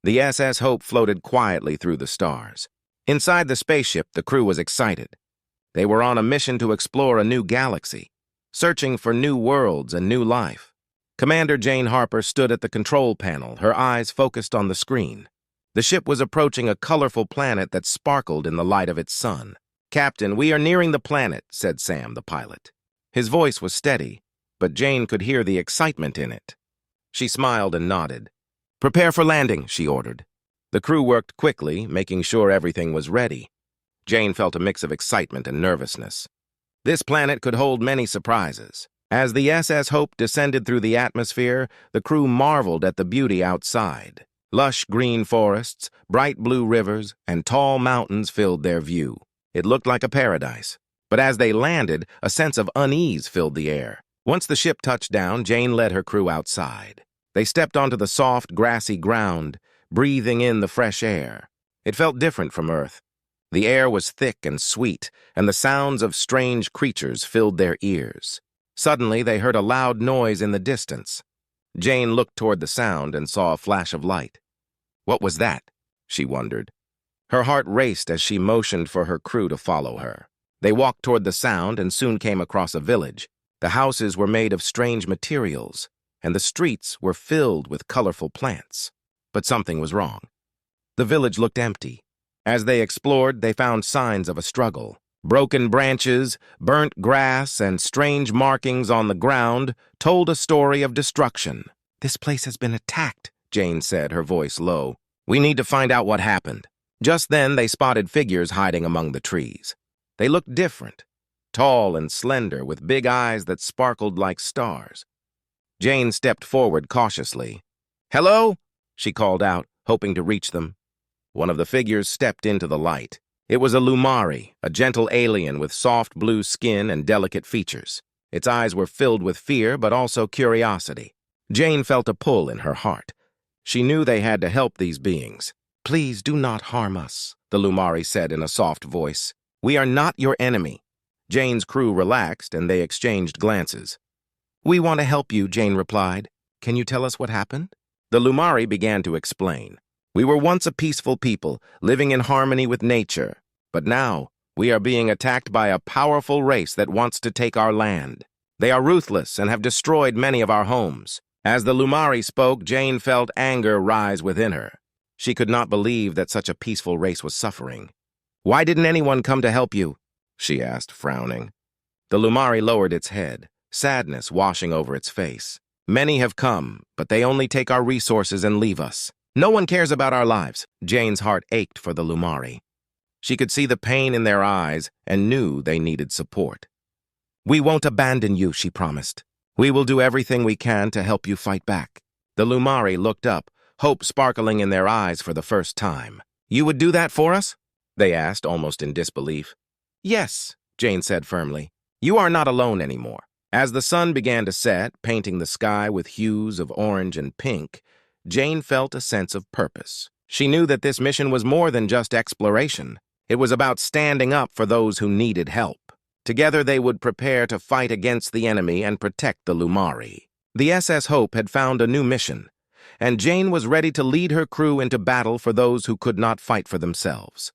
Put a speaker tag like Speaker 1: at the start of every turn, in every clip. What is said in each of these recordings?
Speaker 1: The SS Hope floated quietly through the stars. Inside the spaceship, the crew was excited. They were on a mission to explore a new galaxy, searching for new worlds and new life. Commander Jane Harper stood at the control panel, her eyes focused on the screen. The ship was approaching a colorful planet that sparkled in the light of its sun. "Captain, we are nearing the planet," said Sam, the pilot. His voice was steady, but Jane could hear the excitement in it. She smiled and nodded. "Prepare for landing," she ordered. The crew worked quickly, making sure everything was ready. Jane felt a mix of excitement and nervousness. This planet could hold many surprises. As the SS Hope descended through the atmosphere, the crew marveled at the beauty outside. Lush green forests, bright blue rivers, and tall mountains filled their view. It looked like a paradise. But as they landed, a sense of unease filled the air. Once the ship touched down, Jane led her crew outside. They stepped onto the soft, grassy ground, breathing in the fresh air. It felt different from Earth. The air was thick and sweet, and the sounds of strange creatures filled their ears. Suddenly, they heard a loud noise in the distance. Jane looked toward the sound and saw a flash of light. What was that? She wondered. Her heart raced as she motioned for her crew to follow her. They walked toward the sound and soon came across a village. The houses were made of strange materials, and the streets were filled with colorful plants. But something was wrong. The village looked empty. As they explored, they found signs of a struggle. Broken branches, burnt grass, and strange markings on the ground told a story of destruction. "This place has been attacked," Jane said, her voice low. "We need to find out what happened." Just then, they spotted figures hiding among the trees. They looked different, tall and slender, with big eyes that sparkled like stars. Jane stepped forward cautiously. "Hello?" she called out, hoping to reach them. One of the figures stepped into the light. It was a Lumari, a gentle alien with soft blue skin and delicate features. Its eyes were filled with fear, but also curiosity. Jane felt a pull in her heart. She knew they had to help these beings. "Please do not harm us," the Lumari said in a soft voice. "We are not your enemy." Jane's crew relaxed, and they exchanged glances. "We want to help you," Jane replied. "Can you tell us what happened?" The Lumari began to explain. "We were once a peaceful people, living in harmony with nature. But now, we are being attacked by a powerful race that wants to take our land. They are ruthless and have destroyed many of our homes." As the Lumari spoke, Jane felt anger rise within her. She could not believe that such a peaceful race was suffering. "Why didn't anyone come to help you?" she asked, frowning. The Lumari lowered its head, sadness washing over its face. "Many have come, but they only take our resources and leave us. No one cares about our lives." Jane's heart ached for the Lumari. She could see the pain in their eyes and knew they needed support. "We won't abandon you," she promised. "We will do everything we can to help you fight back." The Lumari looked up, hope sparkling in their eyes for the first time. "You would do that for us?" they asked, almost in disbelief. "Yes," Jane said firmly. "You are not alone anymore." As the sun began to set, painting the sky with hues of orange and pink, Jane felt a sense of purpose. She knew that this mission was more than just exploration. It was about standing up for those who needed help. Together they would prepare to fight against the enemy and protect the Lumari. The SS Hope had found a new mission, and Jane was ready to lead her crew into battle for those who could not fight for themselves.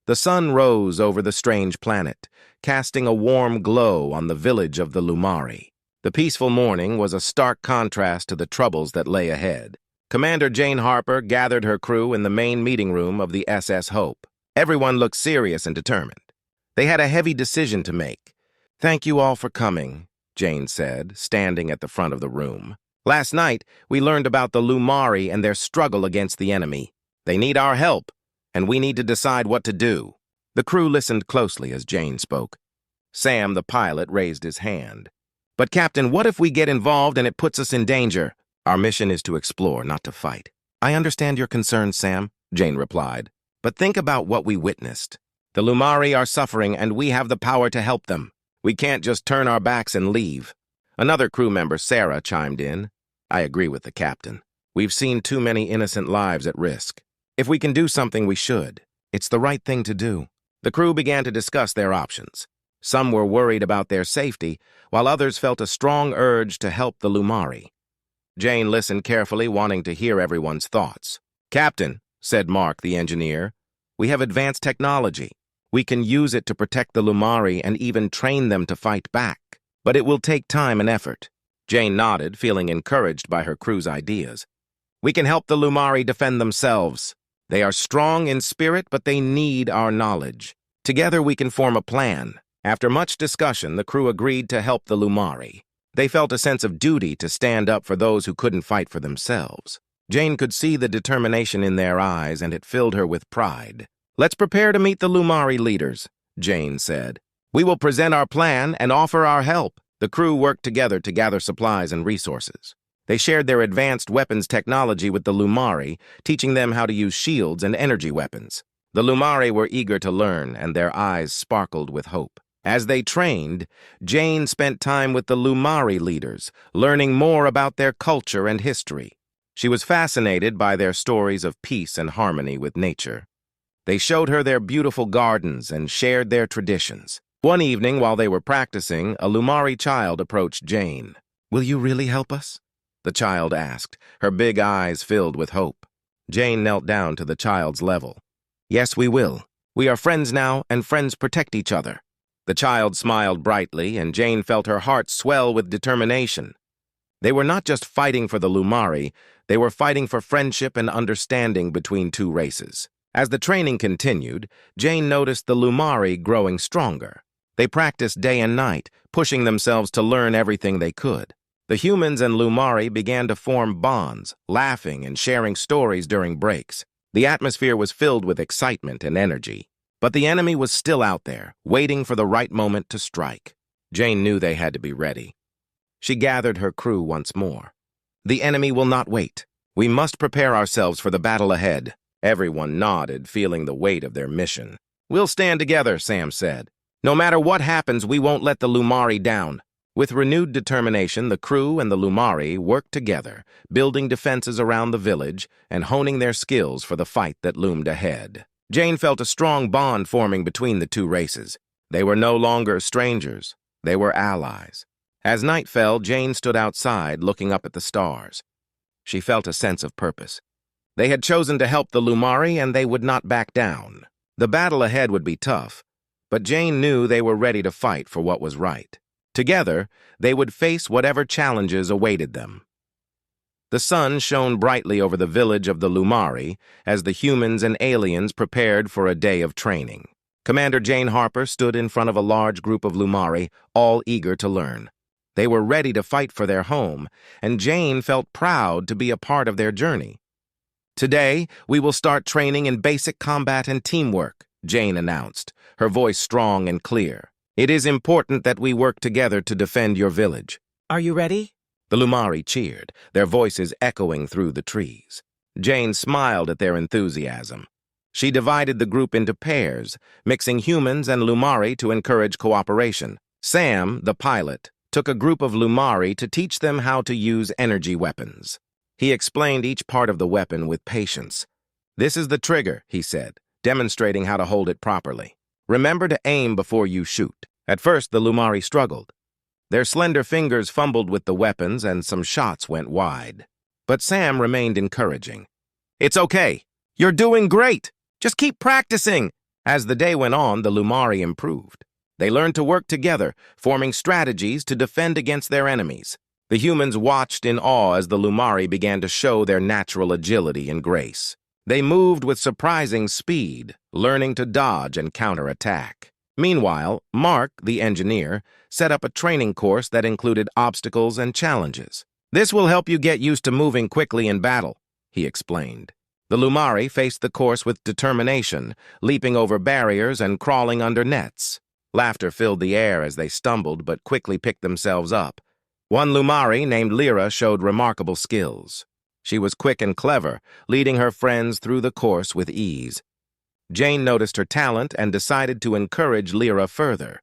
Speaker 1: The sun rose over the strange planet, casting a warm glow on the village of the Lumari. The peaceful morning was a stark contrast to the troubles that lay ahead. Commander Jane Harper gathered her crew in the main meeting room of the SS Hope. Everyone looked serious and determined. They had a heavy decision to make. "Thank you all for coming," Jane said, standing at the front of the room. "Last night, we learned about the Lumari and their struggle against the enemy. They need our help, and we need to decide what to do." The crew listened closely as Jane spoke. Sam, the pilot, raised his hand. "But Captain, what if we get involved and it puts us in danger?" "Our mission is to explore, not to fight." "I understand your concerns, Sam," Jane replied. "But think about what we witnessed. The Lumari are suffering, and we have the power to help them. We can't just turn our backs and leave." Another crew member, Sarah, chimed in. "I agree with the captain. We've seen too many innocent lives at risk. If we can do something, we should. It's the right thing to do." The crew began to discuss their options. Some were worried about their safety, while others felt a strong urge to help the Lumari. Jane listened carefully, wanting to hear everyone's thoughts. "Captain," said Mark, the engineer, "we have advanced technology. We can use it to protect the Lumari and even train them to fight back. But it will take time and effort." Jane nodded, feeling encouraged by her crew's ideas. "We can help the Lumari defend themselves. They are strong in spirit, but they need our knowledge. Together we can form a plan." After much discussion, the crew agreed to help the Lumari. They felt a sense of duty to stand up for those who couldn't fight for themselves. Jane could see the determination in their eyes, and it filled her with pride. "Let's prepare to meet the Lumari leaders," Jane said. "We will present our plan and offer our help." The crew worked together to gather supplies and resources. They shared their advanced weapons technology with the Lumari, teaching them how to use shields and energy weapons. The Lumari were eager to learn, and their eyes sparkled with hope. As they trained, Jane spent time with the Lumari leaders, learning more about their culture and history. She was fascinated by their stories of peace and harmony with nature. They showed her their beautiful gardens and shared their traditions. One evening, while they were practicing, a Lumari child approached Jane. "Will you really help us?" the child asked, her big eyes filled with hope. Jane knelt down to the child's level. "Yes, we will. We are friends now, and friends protect each other." The child smiled brightly, and Jane felt her heart swell with determination. They were not just fighting for the Lumari, they were fighting for friendship and understanding between two races. As the training continued, Jane noticed the Lumari growing stronger. They practiced day and night, pushing themselves to learn everything they could. The humans and Lumari began to form bonds, laughing and sharing stories during breaks. The atmosphere was filled with excitement and energy. But the enemy was still out there, waiting for the right moment to strike. Jane knew they had to be ready. She gathered her crew once more. "The enemy will not wait. We must prepare ourselves for the battle ahead." Everyone nodded, feeling the weight of their mission. "We'll stand together," Sam said. "No matter what happens, we won't let the Lumari down." With renewed determination, the crew and the Lumari worked together, building defenses around the village and honing their skills for the fight that loomed ahead. Jane felt a strong bond forming between the two races. They were no longer strangers. They were allies. As night fell, Jane stood outside, looking up at the stars. She felt a sense of purpose. They had chosen to help the Lumari, and they would not back down. The battle ahead would be tough, but Jane knew they were ready to fight for what was right. Together, they would face whatever challenges awaited them. The sun shone brightly over the village of the Lumari as the humans and aliens prepared for a day of training. Commander Jane Harper stood in front of a large group of Lumari, all eager to learn. They were ready to fight for their home, and Jane felt proud to be a part of their journey. "Today, we will start training in basic combat and teamwork," Jane announced, her voice strong and clear. "It is important that we work together to defend your village."
Speaker 2: "Are you ready?"
Speaker 1: The Lumari cheered, their voices echoing through the trees. Jane smiled at their enthusiasm. She divided the group into pairs, mixing humans and Lumari to encourage cooperation. Sam, the pilot, took a group of Lumari to teach them how to use energy weapons. He explained each part of the weapon with patience. "This is the trigger," he said, demonstrating how to hold it properly. "Remember to aim before you shoot." At first, the Lumari struggled. Their slender fingers fumbled with the weapons, and some shots went wide. But Sam remained encouraging. "It's okay. You're doing great. Just keep practicing." As the day went on, the Lumari improved. They learned to work together, forming strategies to defend against their enemies. The humans watched in awe as the Lumari began to show their natural agility and grace. They moved with surprising speed, learning to dodge and counterattack. Meanwhile, Mark, the engineer, set up a training course that included obstacles and challenges. "This will help you get used to moving quickly in battle," he explained. The Lumari faced the course with determination, leaping over barriers and crawling under nets. Laughter filled the air as they stumbled but quickly picked themselves up. One Lumari named Lyra showed remarkable skills. She was quick and clever, leading her friends through the course with ease. Jane noticed her talent and decided to encourage Lyra further.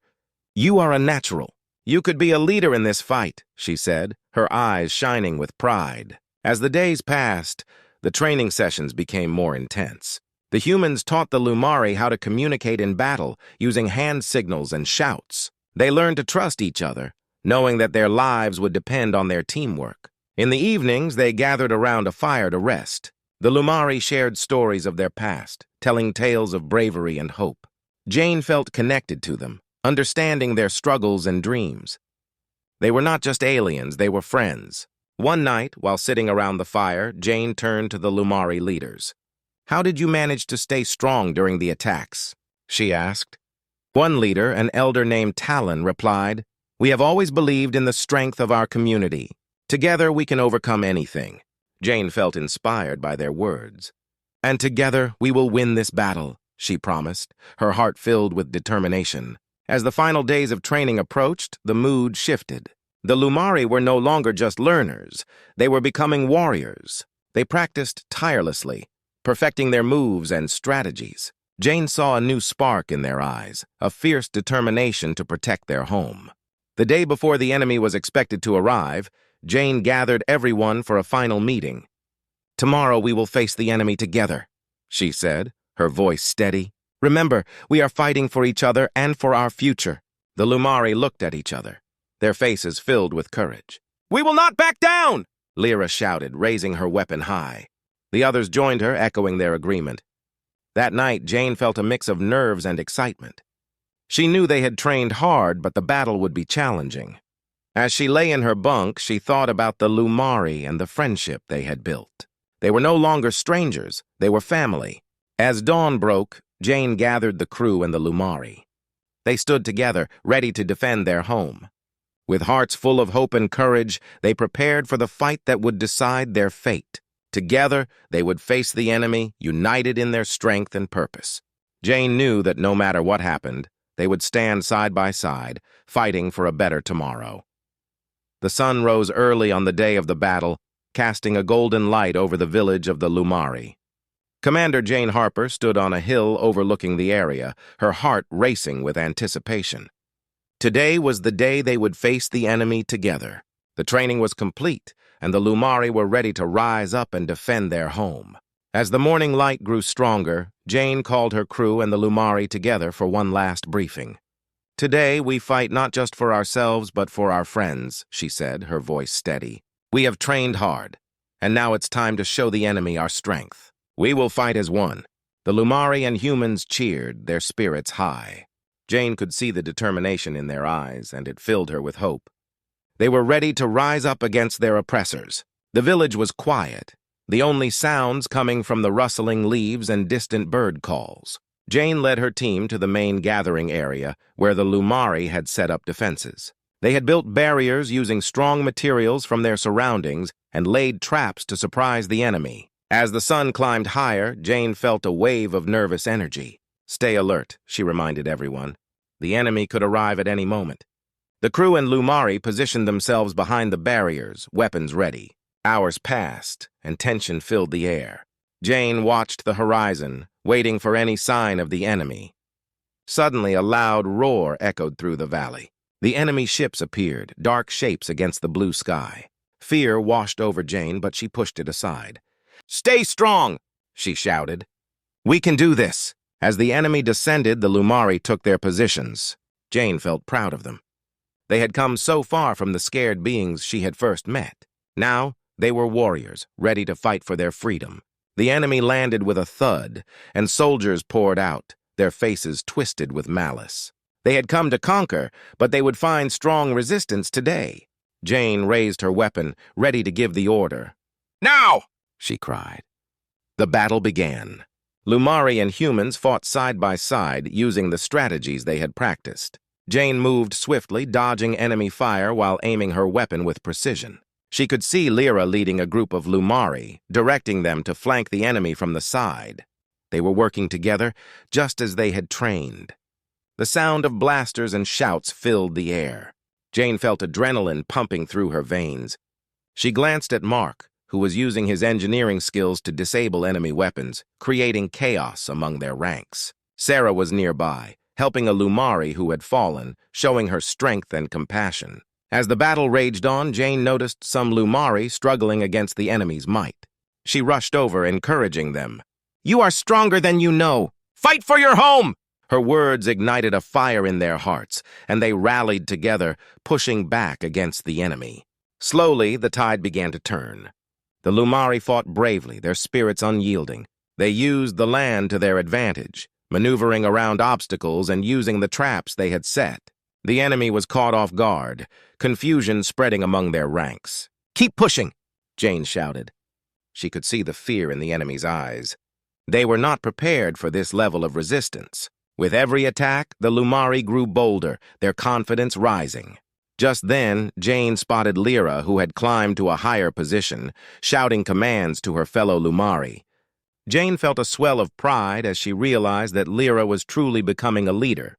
Speaker 1: "You are a natural. You could be a leader in this fight," she said, her eyes shining with pride. As the days passed, the training sessions became more intense. The humans taught the Lumari how to communicate in battle using hand signals and shouts. They learned to trust each other, knowing that their lives would depend on their teamwork. In the evenings, they gathered around a fire to rest. The Lumari shared stories of their past, telling tales of bravery and hope. Jane felt connected to them, understanding their struggles and dreams. They were not just aliens, they were friends. One night, while sitting around the fire, Jane turned to the Lumari leaders. "How did you manage to stay strong during the attacks?" she asked. One leader, an elder named Talon, replied, "We have always believed in the strength of our community. Together we can overcome anything." Jane felt inspired by their words. "And together we will win this battle," she promised, her heart filled with determination. As the final days of training approached, the mood shifted. The Lumari were no longer just learners. They were becoming warriors. They practiced tirelessly, perfecting their moves and strategies. Jane saw a new spark in their eyes, a fierce determination to protect their home. The day before the enemy was expected to arrive, Jane gathered everyone for a final meeting. "Tomorrow we will face the enemy together," she said, her voice steady. "Remember, we are fighting for each other and for our future." The Lumari looked at each other, their faces filled with courage. "We will not back down!" Lyra shouted, raising her weapon high. The others joined her, echoing their agreement. That night, Jane felt a mix of nerves and excitement. She knew they had trained hard, but the battle would be challenging. As she lay in her bunk, she thought about the Lumari and the friendship they had built. They were no longer strangers, they were family. As dawn broke, Jane gathered the crew and the Lumari. They stood together, ready to defend their home. With hearts full of hope and courage, they prepared for the fight that would decide their fate. Together, they would face the enemy, united in their strength and purpose. Jane knew that no matter what happened, they would stand side by side, fighting for a better tomorrow. The sun rose early on the day of the battle, casting a golden light over the village of the Lumari. Commander Jane Harper stood on a hill overlooking the area, her heart racing with anticipation. Today was the day they would face the enemy together. The training was complete, and the Lumari were ready to rise up and defend their home. As the morning light grew stronger, Jane called her crew and the Lumari together for one last briefing. "Today, we fight not just for ourselves, but for our friends," she said, her voice steady. "We have trained hard, and now it's time to show the enemy our strength. We will fight as one." The Lumari and humans cheered, their spirits high. Jane could see the determination in their eyes, and it filled her with hope. They were ready to rise up against their oppressors. The village was quiet, the only sounds coming from the rustling leaves and distant bird calls. Jane led her team to the main gathering area, where the Lumari had set up defenses. They had built barriers using strong materials from their surroundings and laid traps to surprise the enemy. As the sun climbed higher, Jane felt a wave of nervous energy. "Stay alert," she reminded everyone. "The enemy could arrive at any moment." The crew and Lumari positioned themselves behind the barriers, weapons ready. Hours passed, and tension filled the air. Jane watched the horizon, waiting for any sign of the enemy. Suddenly, a loud roar echoed through the valley. The enemy ships appeared, dark shapes against the blue sky. Fear washed over Jane, but she pushed it aside. "Stay strong!" she shouted. "We can do this!" As the enemy descended, the Lumari took their positions. Jane felt proud of them. They had come so far from the scared beings she had first met. Now, they were warriors, ready to fight for their freedom. The enemy landed with a thud, and soldiers poured out, their faces twisted with malice. They had come to conquer, but they would find strong resistance today. Jane raised her weapon, ready to give the order. "Now!" she cried. The battle began. Lumari and humans fought side by side, using the strategies they had practiced. Jane moved swiftly, dodging enemy fire while aiming her weapon with precision. She could see Lyra leading a group of Lumari, directing them to flank the enemy from the side. They were working together, just as they had trained. The sound of blasters and shouts filled the air. Jane felt adrenaline pumping through her veins. She glanced at Mark, who was using his engineering skills to disable enemy weapons, creating chaos among their ranks. Sarah was nearby, helping a Lumari who had fallen, showing her strength and compassion. As the battle raged on, Jane noticed some Lumari struggling against the enemy's might. She rushed over, encouraging them. "You are stronger than you know. Fight for your home!" Her words ignited a fire in their hearts, and they rallied together, pushing back against the enemy. Slowly, the tide began to turn. The Lumari fought bravely, their spirits unyielding. They used the land to their advantage, maneuvering around obstacles and using the traps they had set. The enemy was caught off guard, confusion spreading among their ranks. "Keep pushing!" Jane shouted. She could see the fear in the enemy's eyes. They were not prepared for this level of resistance. With every attack, the Lumari grew bolder, their confidence rising. Just then, Jane spotted Lyra, who had climbed to a higher position, shouting commands to her fellow Lumari. Jane felt a swell of pride as she realized that Lyra was truly becoming a leader.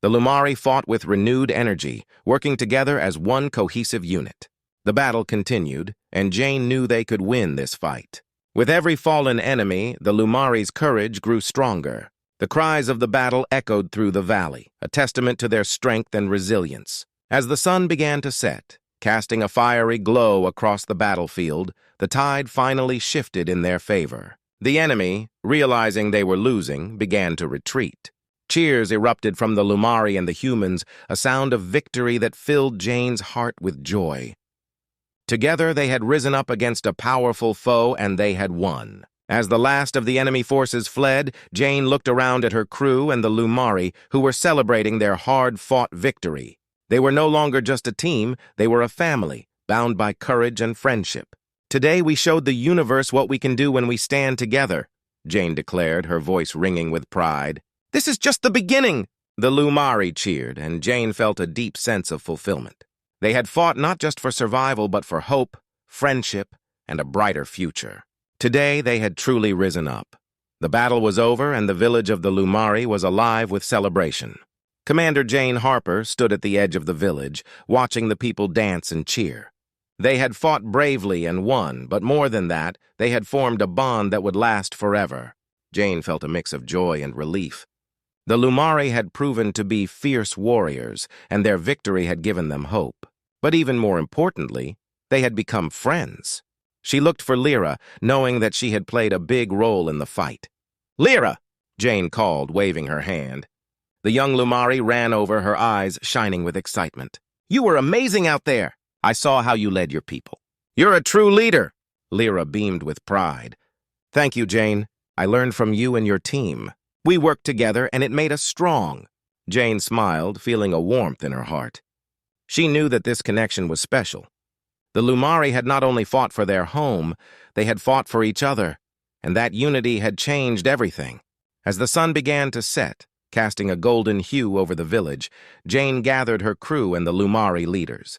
Speaker 1: The Lumari fought with renewed energy, working together as one cohesive unit. The battle continued, and Jane knew they could win this fight. With every fallen enemy, the Lumari's courage grew stronger. The cries of the battle echoed through the valley, a testament to their strength and resilience. As the sun began to set, casting a fiery glow across the battlefield, the tide finally shifted in their favor. The enemy, realizing they were losing, began to retreat. Cheers erupted from the Lumari and the humans, a sound of victory that filled Jane's heart with joy. Together they had risen up against a powerful foe, and they had won. As the last of the enemy forces fled, Jane looked around at her crew and the Lumari, who were celebrating their hard-fought victory. They were no longer just a team, they were a family, bound by courage and friendship. "Today we showed the universe what we can do when we stand together," Jane declared, her voice ringing with pride. "This is just the beginning!" The Lumari cheered, and Jane felt a deep sense of fulfillment. They had fought not just for survival, but for hope, friendship, and a brighter future. Today they had truly risen up. The battle was over, and the village of the Lumari was alive with celebration. Commander Jane Harper stood at the edge of the village, watching the people dance and cheer. They had fought bravely and won, but more than that, they had formed a bond that would last forever. Jane felt a mix of joy and relief. The Lumari had proven to be fierce warriors, and their victory had given them hope. But even more importantly, they had become friends. She looked for Lyra, knowing that she had played a big role in the fight. "Lyra!" Jane called, waving her hand. The young Lumari ran over, her eyes shining with excitement. "You were amazing out there! I saw how you led your people." "You're a true leader!" Lyra beamed with pride. "Thank you, Jane. I learned from you and your team. We worked together, and it made us strong." Jane smiled, feeling a warmth in her heart. She knew that this connection was special. The Lumari had not only fought for their home, they had fought for each other, and that unity had changed everything. As the sun began to set, casting a golden hue over the village, Jane gathered her crew and the Lumari leaders.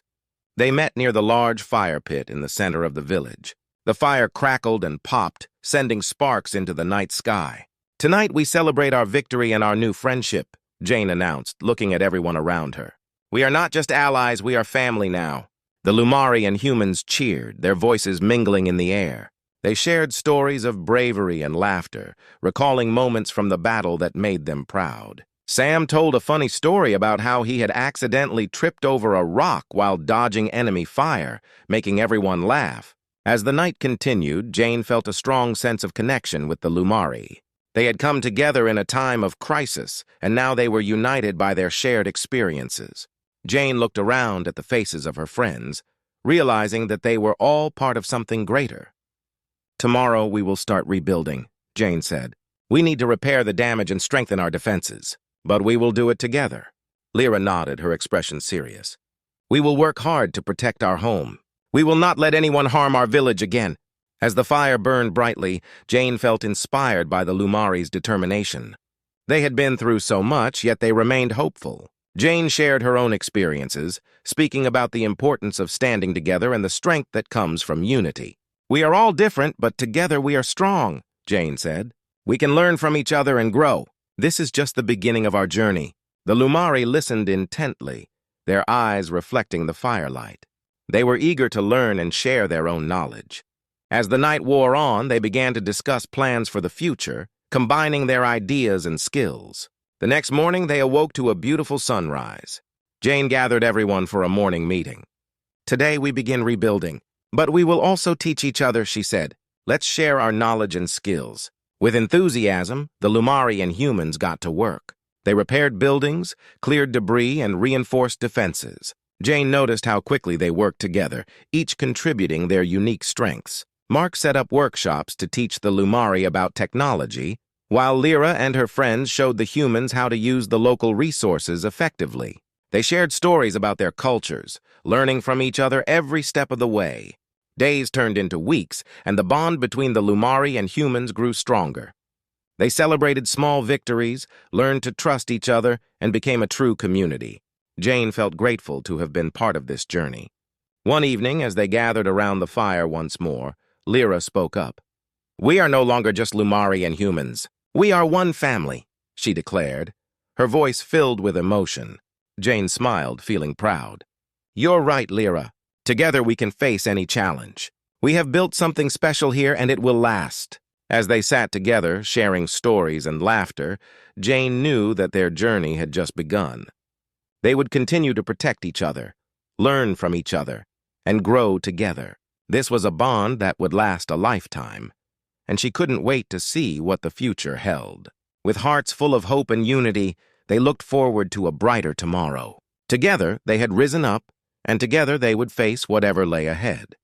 Speaker 1: They met near the large fire pit in the center of the village. The fire crackled and popped, sending sparks into the night sky. "Tonight we celebrate our victory and our new friendship," Jane announced, looking at everyone around her. "We are not just allies, we are family now." The Lumari and humans cheered, their voices mingling in the air. They shared stories of bravery and laughter, recalling moments from the battle that made them proud. Sam told a funny story about how he had accidentally tripped over a rock while dodging enemy fire, making everyone laugh. As the night continued, Jane felt a strong sense of connection with the Lumari. They had come together in a time of crisis, and now they were united by their shared experiences. Jane looked around at the faces of her friends, realizing that they were all part of something greater. "Tomorrow we will start rebuilding," Jane said. "We need to repair the damage and strengthen our defenses, but we will do it together." Lyra nodded, her expression serious. "We will work hard to protect our home. We will not let anyone harm our village again." As the fire burned brightly, Jane felt inspired by the Lumari's determination. They had been through so much, yet they remained hopeful. Jane shared her own experiences, speaking about the importance of standing together and the strength that comes from unity. "We are all different, but together we are strong," Jane said. "We can learn from each other and grow. This is just the beginning of our journey." The Lumari listened intently, their eyes reflecting the firelight. They were eager to learn and share their own knowledge. As the night wore on, they began to discuss plans for the future, combining their ideas and skills. The next morning, they awoke to a beautiful sunrise. Jane gathered everyone for a morning meeting. "Today we begin rebuilding, but we will also teach each other," she said. "Let's share our knowledge and skills." With enthusiasm, the Lumari and humans got to work. They repaired buildings, cleared debris, and reinforced defenses. Jane noticed how quickly they worked together, each contributing their unique strengths. Mark set up workshops to teach the Lumari about technology, while Lyra and her friends showed the humans how to use the local resources effectively. They shared stories about their cultures, learning from each other every step of the way. Days turned into weeks, and the bond between the Lumari and humans grew stronger. They celebrated small victories, learned to trust each other, and became a true community. Jane felt grateful to have been part of this journey. One evening, as they gathered around the fire once more, Lyra spoke up. "We are no longer just Lumari and humans. We are one family," she declared, her voice filled with emotion. Jane smiled, feeling proud. "You're right, Lyra. Together we can face any challenge. We have built something special here, and it will last." As they sat together, sharing stories and laughter, Jane knew that their journey had just begun. They would continue to protect each other, learn from each other, and grow together. This was a bond that would last a lifetime, and she couldn't wait to see what the future held. With hearts full of hope and unity, they looked forward to a brighter tomorrow. Together, they had risen up, and together they would face whatever lay ahead.